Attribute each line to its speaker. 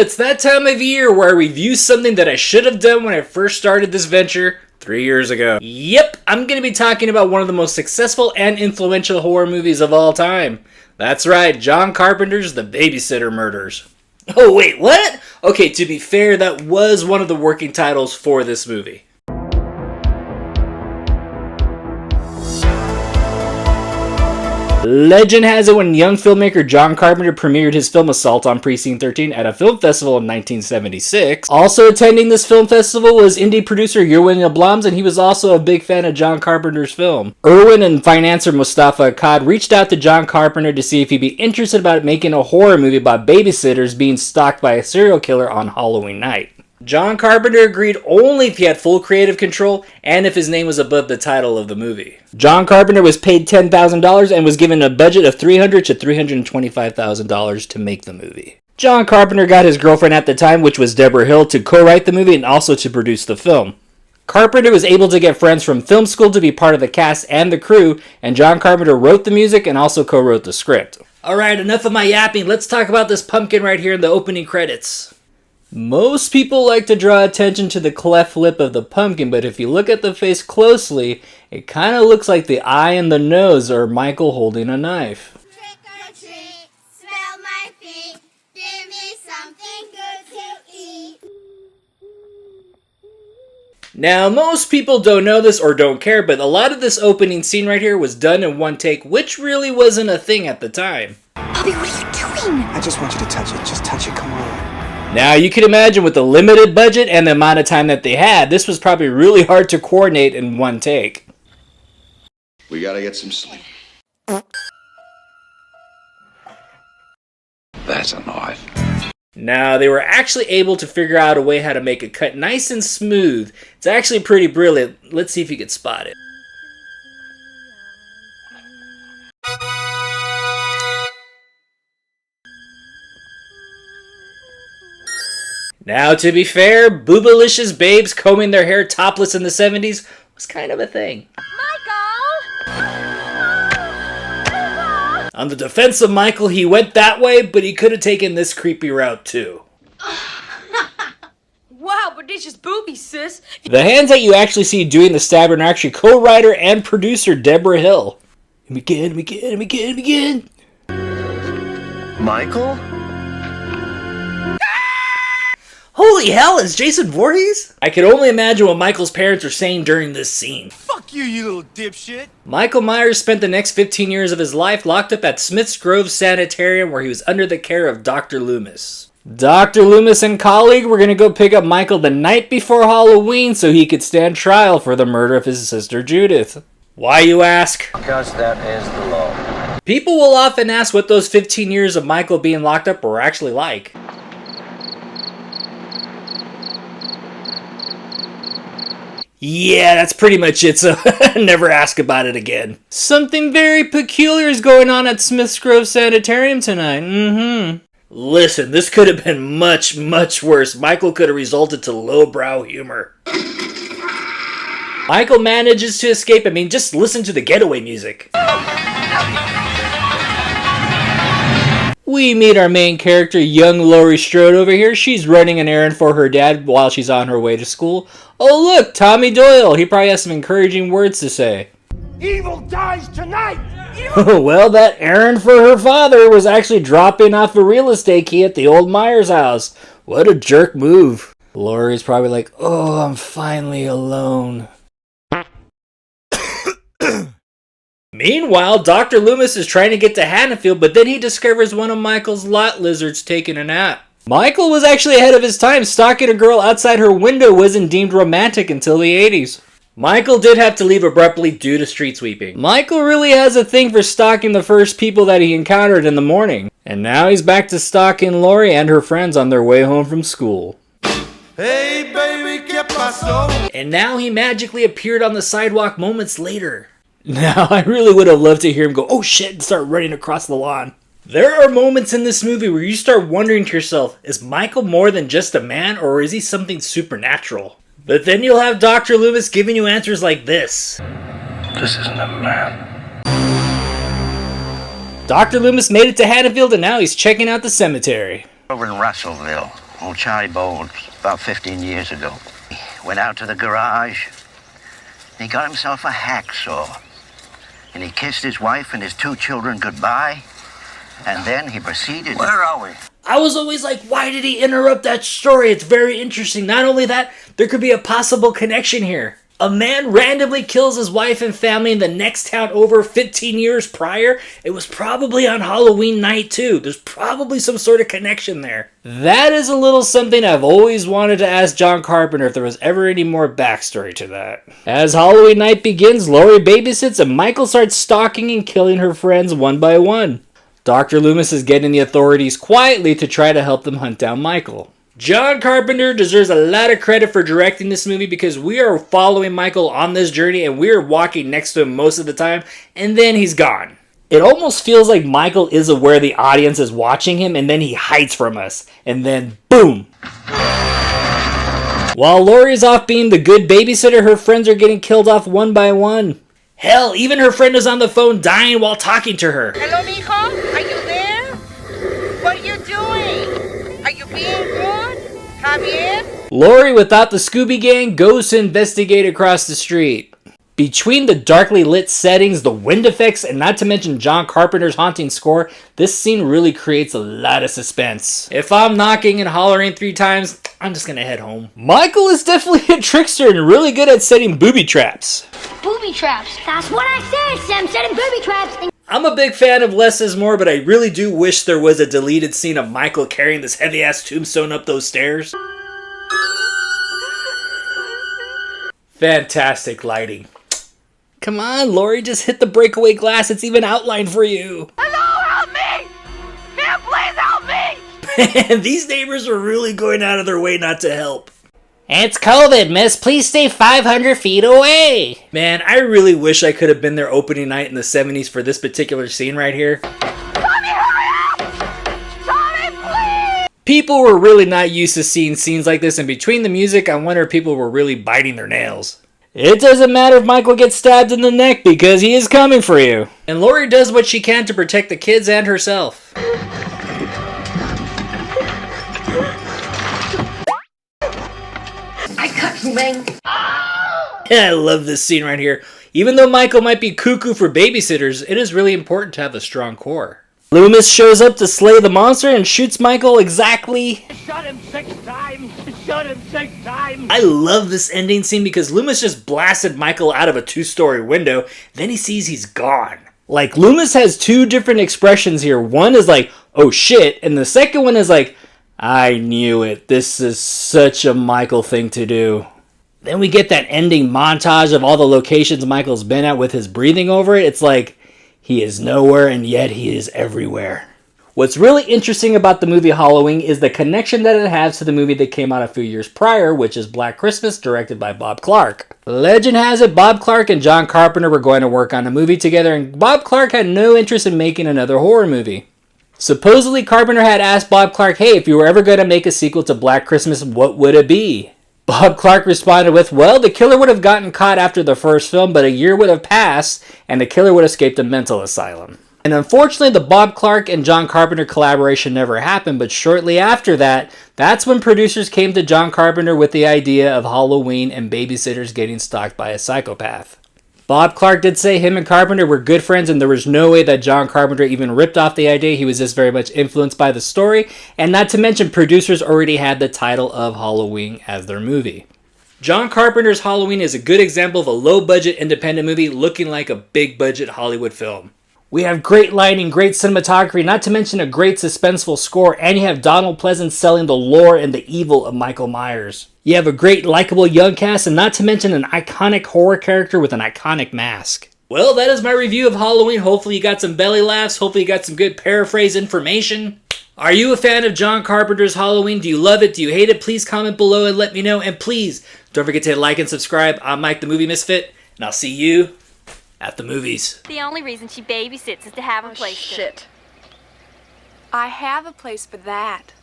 Speaker 1: it's that time of year where I review something that I should have done when I first started this venture 3 years ago. Yep, I'm going to be talking about one of the most successful and influential horror movies of all time. That's right, John Carpenter's The Babysitter Murders. Oh wait, what? Okay, to be fair, that was one of the working titles for this movie. Legend has it when young filmmaker John Carpenter premiered his film Assault on Precinct 13 at a film festival in 1976. Also attending this film festival was indie producer Erwin Yablans, and he was also a big fan of John Carpenter's film. Erwin and financier Mustafa Akkad reached out to John Carpenter to see if he'd be interested about making a horror movie about babysitters being stalked by a serial killer on Halloween night. John Carpenter agreed only if he had full creative control and if his name was above the title of the movie. John Carpenter was paid $10,000 and was given a budget of $300,000 to $325,000 to make the movie. John Carpenter got his girlfriend at the time, which was Deborah Hill, to co-write the movie and also to produce the film. Carpenter was able to get friends from film school to be part of the cast and the crew, and John Carpenter wrote the music and also co-wrote the script. Alright, enough of my yapping, let's talk about this pumpkin right here in the opening credits. Most people like to draw attention to the cleft lip of the pumpkin, but if you look at the face closely, it kind of looks like the eye and the nose are Michael holding a knife.
Speaker 2: Trick or treat, smell my feet, give me something good to eat.
Speaker 1: Now, most people don't know this or don't care, but a lot of this opening scene right here was done in one take, which really wasn't a thing at the time.
Speaker 2: Bobby, what are you doing?
Speaker 3: I just want you to touch it. Just touch it, come on.
Speaker 1: Now, you can imagine with the limited budget and the amount of time that they had, this was probably really hard to coordinate in one take.
Speaker 4: We gotta get some sleep. That's a knife.
Speaker 1: Now, they were actually able to figure out a way how to make it cut nice and smooth. It's actually pretty brilliant. Let's see if you can spot it. Now, to be fair, boobalicious babes combing their hair topless in the 70s was kind of a thing.
Speaker 2: Michael!
Speaker 1: On the defense of Michael, he went that way, but he could have taken this creepy route too.
Speaker 5: Wow, prodigious boobies, sis.
Speaker 1: The hands that you actually see doing the stabbing are actually co-writer and producer Deborah Hill. And again.
Speaker 3: Michael?
Speaker 1: Holy hell, is Jason Voorhees? I can only imagine what Michael's parents are saying during this scene.
Speaker 6: Fuck you, you little dipshit!
Speaker 1: Michael Myers spent the next 15 years of his life locked up at Smith's Grove Sanitarium, where he was under the care of Dr. Loomis. Dr. Loomis and colleague were going to go pick up Michael the night before Halloween so he could stand trial for the murder of his sister Judith. Why, you ask?
Speaker 7: Because that is the law.
Speaker 1: People will often ask what those 15 years of Michael being locked up were actually like. Yeah, that's pretty much it, so never ask about it again. Something very peculiar is going on at Smith's Grove Sanitarium tonight, Listen, this could have been much, much worse. Michael could have resulted to lowbrow humor. Michael manages to escape. Just listen to the getaway music. We meet our main character, young Laurie Strode over here. She's running an errand for her dad while she's on her way to school. Oh look, Tommy Doyle. He probably has some encouraging words to say.
Speaker 6: Evil dies tonight!
Speaker 1: Well, that errand for her father was actually dropping off a real estate key at the old Myers house. What a jerk move. Laurie's probably like, oh, I'm finally alone. Meanwhile, Dr. Loomis is trying to get to Haddonfield, but then he discovers one of Michael's lot lizards taking a nap. Michael was actually ahead of his time. Stalking a girl outside her window wasn't deemed romantic until the 80s. Michael did have to leave abruptly due to street sweeping. Michael really has a thing for stalking the first people that he encountered in the morning. And now he's back to stalking Laurie and her friends on their way home from school.
Speaker 6: Hey, baby, ¿qué pasó?
Speaker 1: And now he magically appeared on the sidewalk moments later. Now, I really would have loved to hear him go, oh shit, and start running across the lawn. There are moments in this movie where you start wondering to yourself, is Michael more than just a man, or is he something supernatural? But then you'll have Dr. Loomis giving you answers like this.
Speaker 7: This isn't a man.
Speaker 1: Dr. Loomis made it to Haddonfield and now he's checking out the cemetery.
Speaker 7: Over in Russellville.
Speaker 8: Old Charlie Bowles, about 15 years ago. He went out to the garage, and he got himself a hacksaw. And he kissed his wife and his 2 children goodbye, and then he proceeded... Where are we?
Speaker 1: I was always like, why did he interrupt that story? It's very interesting. Not only that, there could be a possible connection here. A man randomly kills his wife and family in the next town over 15 years prior. It was probably on Halloween night too. There's probably some sort of connection there. That is a little something I've always wanted to ask John Carpenter if there was ever any more backstory to that. As Halloween night begins, Laurie babysits and Michael starts stalking and killing her friends one by one. Dr. Loomis is getting the authorities quietly to try to help them hunt down Michael. John Carpenter deserves a lot of credit for directing this movie because we are following Michael on this journey and we are walking next to him most of the time, and then he's gone. It almost feels like Michael is aware the audience is watching him and then he hides from us, and then boom! While Laurie is off being the good babysitter, her friends are getting killed off one by one. Hell, even her friend is on the phone dying while talking to her.
Speaker 5: Hello, mijo? Are you there? What are you doing? Are you being good? Javier?
Speaker 1: Laurie, without the Scooby Gang, goes to investigate across the street. Between the darkly lit settings, the wind effects, and not to mention John Carpenter's haunting score, this scene really creates a lot of suspense. If I'm knocking and hollering 3 times, I'm just gonna head home. Michael is definitely a trickster and really good at setting booby traps.
Speaker 2: Booby traps. That's what I said, Sam. Setting booby traps.
Speaker 1: I'm a big fan of Less is More, but I really do wish there was a deleted scene of Michael carrying this heavy-ass tombstone up those stairs. Fantastic lighting. Come on, Laurie, just hit the breakaway glass. It's even outlined for you.
Speaker 5: Hello, help me! Here, please help me!
Speaker 1: Man, these neighbors are really going out of their way not to help. It's COVID, miss. Please stay 500 feet away. Man, I really wish I could have been there opening night in the 70s for this particular scene right here.
Speaker 5: Tommy, hurry up! Tommy, please!
Speaker 1: People were really not used to seeing scenes like this, and between the music, I wonder if people were really biting their nails. It doesn't matter if Michael gets stabbed in the neck because he is coming for you. And Laurie does what she can to protect the kids and herself.
Speaker 5: I cut you, man.
Speaker 1: I love this scene right here. Even though Michael might be cuckoo for babysitters, it is really important to have a strong core. Loomis shows up to slay the monster and shoots Michael exactly...
Speaker 6: Shot him 6 times! Shot him 6 times!
Speaker 1: I love this ending scene because Loomis just blasted Michael out of a 2-story window, then he sees he's gone. Like, Loomis has 2 different expressions here. One is like, oh shit, and the second one is like, I knew it. This is such a Michael thing to do. Then we get that ending montage of all the locations Michael's been at with his breathing over it. It's like, he is nowhere and yet he is everywhere. What's really interesting about the movie Halloween is the connection that it has to the movie that came out a few years prior, which is Black Christmas, directed by Bob Clark. Legend has it Bob Clark and John Carpenter were going to work on a movie together, and Bob Clark had no interest in making another horror movie. Supposedly, Carpenter had asked Bob Clark, hey, if you were ever going to make a sequel to Black Christmas, what would it be? Bob Clark responded with, well, the killer would have gotten caught after the first film, but a year would have passed, and the killer would have escaped a mental asylum. And unfortunately, the Bob Clark and John Carpenter collaboration never happened, but shortly after that, that's when producers came to John Carpenter with the idea of Halloween and babysitters getting stalked by a psychopath. Bob Clark did say him and Carpenter were good friends, and there was no way that John Carpenter even ripped off the idea. He was just very much influenced by the story, and not to mention producers already had the title of Halloween as their movie. John Carpenter's Halloween is a good example of a low-budget independent movie looking like a big-budget Hollywood film. We have great lighting, great cinematography, not to mention a great suspenseful score, and you have Donald Pleasence selling the lore and the evil of Michael Myers. You have a great, likable young cast, and not to mention an iconic horror character with an iconic mask. Well, that is my review of Halloween. Hopefully you got some belly laughs. Hopefully you got some good paraphrase information. Are you a fan of John Carpenter's Halloween? Do you love it? Do you hate it? Please comment below and let me know. And please, don't forget to hit like and subscribe. I'm Mike the Movie Misfit, and I'll see you at the movies.
Speaker 9: The only reason she babysits is to have a place.
Speaker 5: Shit. I have a place for that.